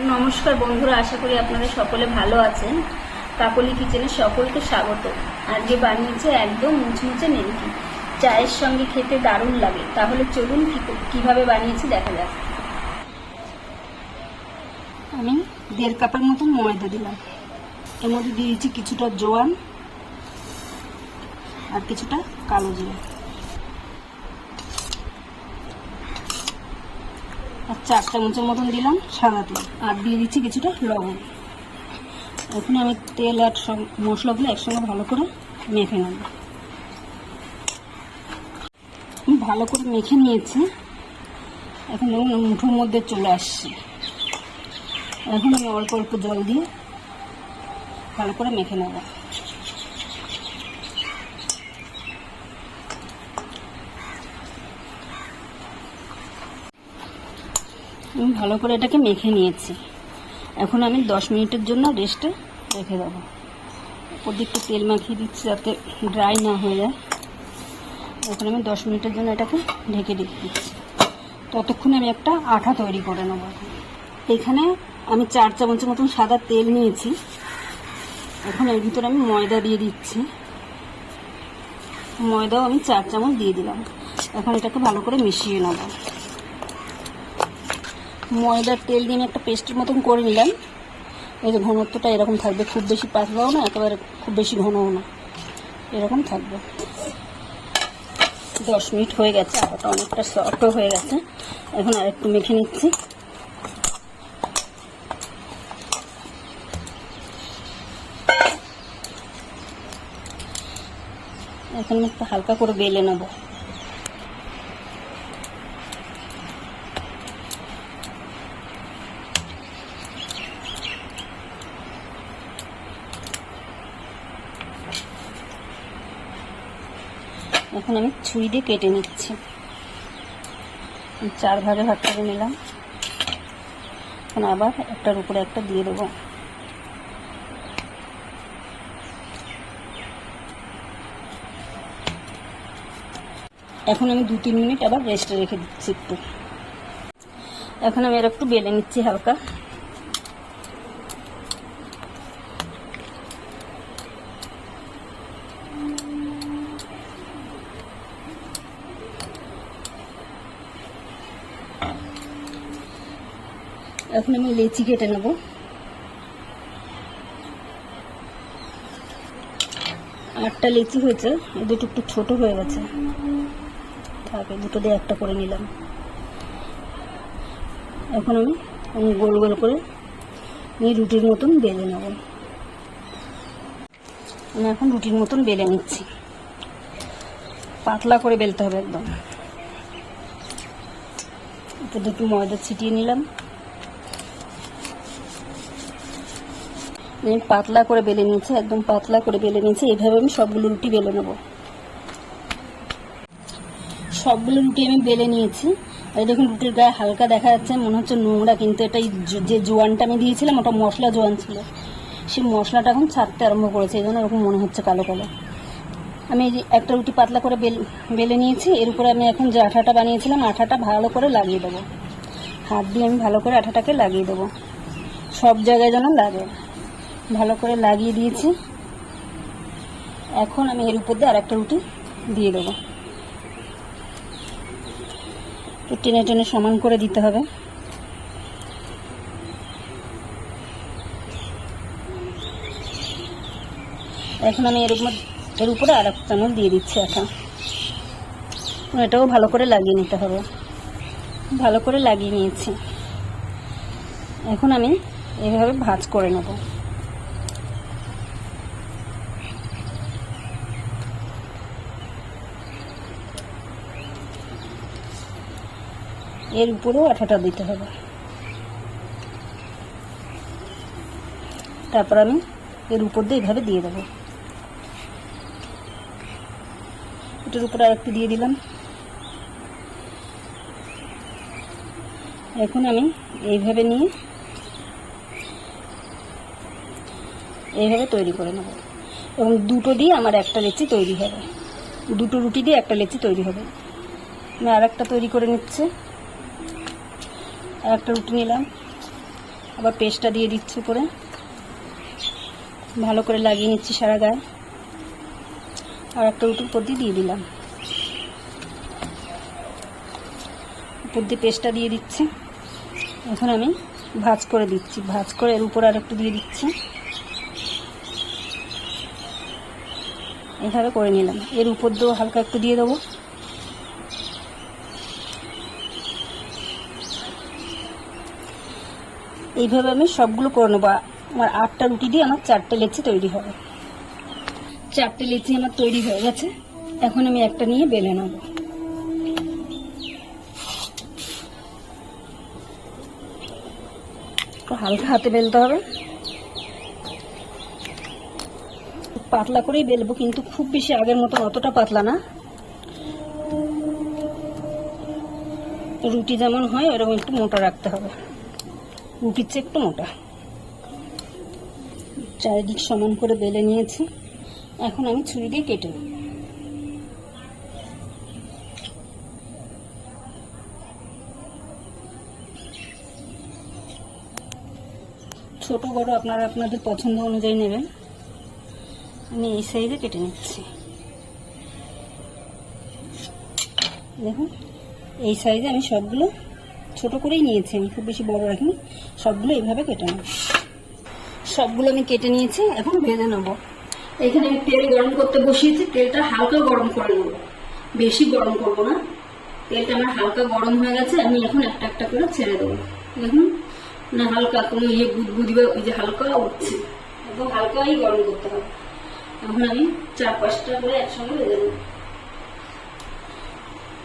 নমস্কার বন্ধুরা, আশা করি আপনারা সকলে ভালো আছেন। কাকলি কিচেনে সকলকে স্বাগত। আজকে বানিয়েছে একদম মুচমুচে নিমকি, চায়ের সঙ্গে খেতে দারুণ লাগে। তাহলে চলুন কিভাবে বানিয়েছি দেখা যাক। আমি 1.5 কাপের মতো ময়দা দিলাম, এর মধ্যে দিয়েছি কিছুটা জোয়ান আর কিছুটা কালো জিরা, আর 4 চামচের মতন দিলাম সাদা তেল, আর দিয়ে দিচ্ছি কিছুটা লবণ। এখন আমি তেল আর সব মশলাগুলো একসঙ্গে ভালো করে মেখে নেব। ভালো করে মেখে নিয়েছি, এখন মুঠোর মধ্যে চলে আসছে। এখন আমি অল্প অল্প জল দিয়ে ভালো করে মেখে নেব। আমি ভালো করে এটাকে মেখে নিয়েছি। এখন আমি 10 মিনিটের জন্য রেস্টে রেখে দেবো। ওদিকটা তেল মাখিয়ে দিচ্ছি যাতে ড্রাই না হয়ে যায়। এখন আমি 10 মিনিটের জন্য এটাকে ঢেকে দিচ্ছি। ততক্ষণে আমি একটা আঠা তৈরি করে নেব। এখানে আমি 4 চামচের মতন সাদা তেল নিয়েছি। এখন এর ভিতরে আমি ময়দা দিয়ে দিচ্ছি। ময়দাও আমি 4 চামচ দিয়ে দিলাম। এখন এটাকে ভালো করে মিশিয়ে নেব। ময়দার তেল দিয়ে আমি একটা পেস্টের মতন করে নিলাম। এই যে ঘনত্বটা এরকম থাকবে, খুব বেশি পাতলাও না, একেবারে খুব বেশি ঘনও না, এরকম থাকবে। 10 মিনিট হয়ে গেছে, আটাটা অনেকটা সফটও হয়ে গেছে। এখন আরেকটু মেখে নিচ্ছি। এখন একটু হালকা করে বেলে নেব। এখন আমি ছুরি দিয়ে কেটে নিচ্ছি। 4 ভাগে ভাগ করে নিলাম। এখন আবার একটার উপরে একটা দিয়ে দেবো। এখন আমি 2-3 মিনিট আবার রেস্টে রেখে দিচ্ছি একটু। এখন আমি এর একটু বেলে নিচ্ছি হালকা। এখন আমি লেচি কেটে নেব। 8টা লেচি হয়েছে, এই দুটো একটু ছোট হয়ে গেছে, থাকে দুটো দিয়ে একটা করে নিলাম। এখন আমি গোল গোল করে রুটির মতন বেলে নেব। আমি এখন রুটির মতন বেলে নিচ্ছি। পাতলা করে বেলতে হবে একদম। একটু একটু ময়দা ছিটিয়ে নিলাম। আমি পাতলা করে বেলে নিয়েছি, একদম পাতলা করে বেলে নিয়েছি। এইভাবে আমি সবগুলো রুটি বেলে নেব। সবগুলো রুটি আমি বেলে নিয়েছি। আর দেখুন রুটির গায়ে হালকা দেখা যাচ্ছে, মনে হচ্ছে নোংরা, কিন্তু এটা যে জোয়ানটা আমি দিয়েছিলাম ওটা মশলা জোয়ান ছিল। সেই মশলাটা এখন ছাড়তে আরম্ভ করেছে, এই জন্য এরকম মনে হচ্ছে কালো কালো। আমি একটা রুটি পাতলা করে বেলে নিয়েছি। এর উপরে আমি এখন যে আঠাটা বানিয়েছিলাম আঠাটা ভালো করে লাগিয়ে দেবো। হাত দিয়ে আমি ভালো করে আঠাটাকে লাগিয়ে দেবো, সব জায়গায় যেন লাগে। ভালো করে লাগিয়ে দিয়েছি। এখন আমি এর উপর দিয়ে আরেকটা রুটি দিয়ে দেবো। টেনে টেনে সমান করে দিতে হবে। এখন আমি এর উপরে আর একটা চামচ দিয়ে দিচ্ছি আটা। এটাও ভালো করে লাগিয়ে নিতে হবে। ভালো করে লাগিয়ে নিয়েছি। এখন আমি এইভাবে ভাঁজ করে নেব। এর উপরেও আঠাটা দিতে হবে। তারপর আমি এর উপর দিয়ে এইভাবে দিয়ে দেবো। এটার উপরে আর একটু দিয়ে দিলাম। এখন আমি এইভাবে নিয়ে এইভাবে তৈরি করে নেব, এবং দুটো দিয়ে আমার একটা লেচি তৈরি হবে। দুটো রুটি দিয়ে একটা লেচি তৈরি হবে। আমি আর একটা তৈরি করে নিচ্ছি। আর একটা রুটি নিলাম, আবার পেস্টটা দিয়ে দিচ্ছি উপরে, ভালো করে লাগিয়ে নিচ্ছি সারা গায়ে। আর একটা রুটির উপর দিয়ে দিলাম, উপর দিয়ে পেস্টটা দিয়ে দিচ্ছি। এখন আমি ভাঁজ করে দিচ্ছি, ভাঁজ করে এর উপর আর একটু দিয়ে দিচ্ছি। এভাবে করে নিলাম। এর উপর দিয়েও হালকা একটু দিয়ে দেবো। এইভাবে আমি সবগুলো করে নেবো। আমার 8টা রুটি দিয়ে আমার 4টে লেচি তৈরি হবে। 4টে লেচি আমার তৈরি হয়ে গেছে। এখন আমি একটা নিয়ে বেলে নেব। হালকা হাতে বেলতে হবে, পাতলা করেই বেলবো, কিন্তু খুব বেশি আগের মতো অতটা পাতলা না। রুটি যেমন হয় ওরকম একটু মোটা রাখতে হবে, রুটির চেয়ে একটু মোটা। চারিদিক সমান করে বেলে নিয়েছি। এখন আমি ছুরি দিয়ে কেটে নেব। ছোট বড় আপনারা আপনাদের পছন্দ অনুযায়ী নেবেন। আমি এই সাইজে কেটে নিচ্ছি। দেখুন এই সাইজে আমি সবগুলো ছোট করেই নিয়েছি, আমি খুব বেশি বড় রাখিনি। সবগুলো এইভাবে কেটে নেব। সবগুলো আমি কেটে নিয়েছি, এখন ভেজে নেব। এখানে আমি তেল গরম করতে বসিয়েছি। তেলটা হালকা গরম করে নেব, বেশি গরম করব না। তেলটা আমার হালকা গরম হয়ে গেছে। আমি এখন একটা একটা করে ছেড়ে দেবো। দেখুন না, হালকা কোনো বুদবুদি বা ওই যে হালকা উঠছে, একদম হালকাই গরম করতে হবে। এখন আমি 4-5টা করে একসঙ্গে ভেজে নেব।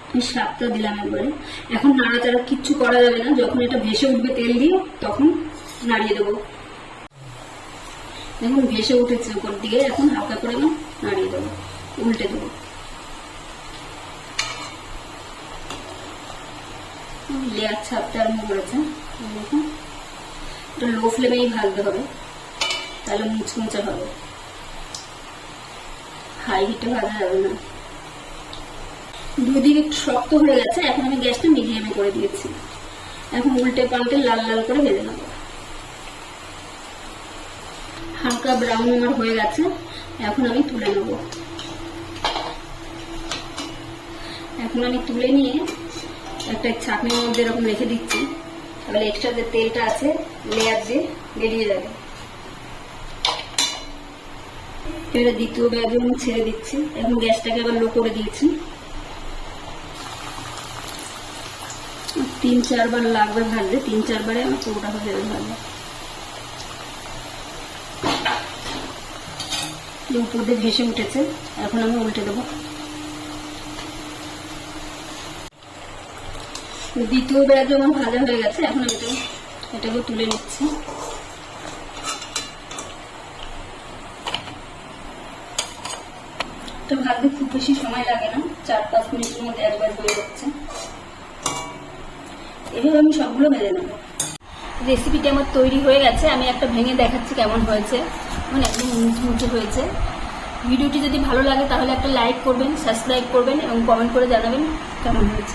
আমি 7টা দিলাম একবারে। এখন নাড়াচাড়া কিচ্ছু করা যাবে না, যখন এটা ভেসে উঠবে তেল দিয়ে তখন নাড়িয়ে দেবো। এখন ভেসে উঠেছে উপর দিকে, এখন হালকা করে আমি নাড়িয়ে দেবো, উল্টে দেবো। লেয়ার ছাপতে আরম্ভ করেছে। দেখুন এটা লো ফ্লেমেই ভাজতে হবে, তাহলে মুচমুচে হবে, হাই হিটে ভাজা যাবে না। দুদিকে একটু শক্ত হয়ে গেছে। এখন আমি গ্যাসটা মিডিয়ামে করে দিয়েছি। এখন উল্টে পাল্টে লাল লাল করে ভেজে নেব। হালকা ব্রাউন আমার হয়ে গেছে। এখন আমি তুলে নেব। এখন আমি তুলে নিয়ে একটা ছাঁকনির মধ্যে এরকম রেখে দিচ্ছি, তাহলে এক্সট্রা যে তেলটা আছে লেয়ার দিয়ে বেরিয়ে যাবে। এবারে দ্বিতীয় ব্যাগে আমি ছেড়ে দিচ্ছি। এখন গ্যাসটাকে আবার লো করে দিয়েছি। 3-4 বার লাগবে ভাজতে, 3-4 বারে আমার পুরোটা হয়ে যাবে ভাজা। উপর দিয়ে ভেসে উঠেছে, এখন আমি উল্টে দেবো। দ্বিতীয় ব্যাগ আমার ভাজা হয়ে গেছে। এখন আমি এটাকে তুলে নিচ্ছি। তো ভাজতে খুব বেশি সময় লাগে না, 4-5 মিনিটের মধ্যে একবার হয়ে যাচ্ছে। এভাবে আমি সবগুলো ভেজে নেব। রেসিপিটা আমার তৈরি হয়ে গেছে। আমি একটা ভেঙে দেখাচ্ছি কেমন হয়েছে। মানে একদম মুচমুচে হয়েছে। ভিডিওটি যদি ভালো লাগে তাহলে একটা লাইক করবেন, সাবস্ক্রাইব করবেন এবং কমেন্ট করে জানাবেন কেমন হয়েছে।